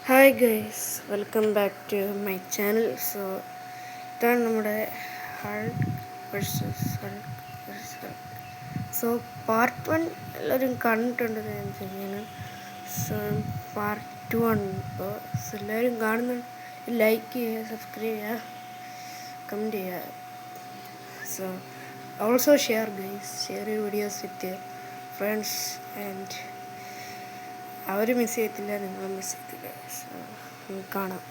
Hi guys, welcome back to my channel. ഇതാണ് നമ്മുടെ Hulk versus Hulk. Part 1 എല്ലാവരും കണ്ടിട്ടുണ്ടെന്ന് ഞാൻ ചെയ്യുന്നു. പാർട്ട് 1 ഇപ്പോൾ എല്ലാവരും കാണുന്നു. ലൈക്ക് ചെയ്യുക, സബ്സ്ക്രൈബ് ചെയ്യുക, കമൻറ്റ് ചെയ്യുക. Also share your videos with friends and അവർ മിസ് ചെയ്യത്തില്ല, നിങ്ങൾ മിസ് ചെയ്യത്തില്ല. കാണാം.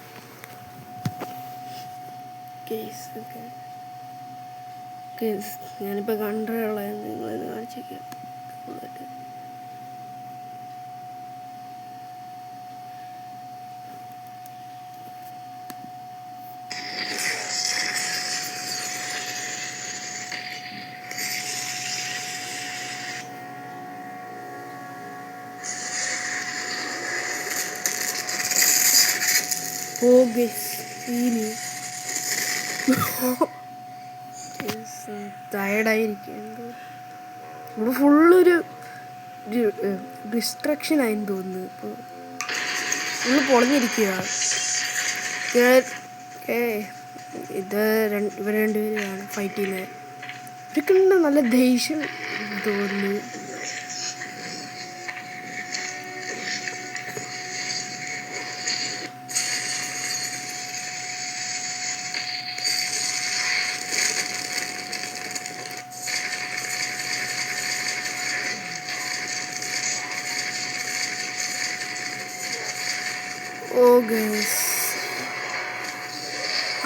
ഞാനിപ്പോൾ കണ്ടുള്ള നിങ്ങളിത് കാണിച്ചേക്കാം. ടയർഡായിരിക്കും. ഇവിടെ ഫുള്ളൊരു ഡിസ്ട്രക്ഷൻ ആയെന്ന് തോന്നുന്നു. ഇപ്പോൾ ഫുള്ള് പൊളഞ്ഞിരിക്കുക. ഇവർ രണ്ടുപേരാണ് ഫൈറ്റ് ചെയ്യുന്നത്. ഇവർക്കുണ്ട് നല്ല ദേഷ്യം തോന്നുന്നു.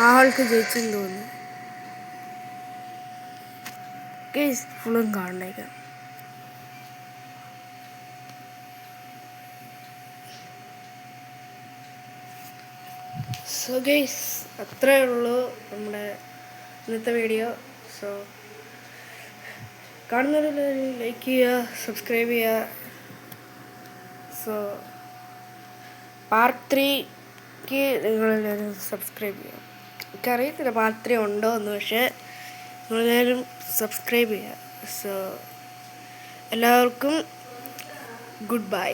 ആൾക്ക് ജയിച്ചെന്ന് തോന്നുന്നു. ഫുള്ളും കാണേക്കാം. അത്രേ ഉള്ളൂ നമ്മുടെ ഇന്നത്തെ വീഡിയോ. കാണുന്നവരെല്ലാവരും ലൈക്ക് ചെയ്യുക, സബ്സ്ക്രൈബ് ചെയ്യുക. പാർട്ട് 3ക്ക് നിങ്ങളെല്ലാവരും സബ്സ്ക്രൈബ് ചെയ്യുക. എനിക്കറിയത്തില്ല പാർട്ട് 3 ഉണ്ടോ എന്ന്, പക്ഷേ നിങ്ങളെല്ലാവരും സബ്സ്ക്രൈബ് ചെയ്യുക. എല്ലാവർക്കും ഗുഡ് ബൈ.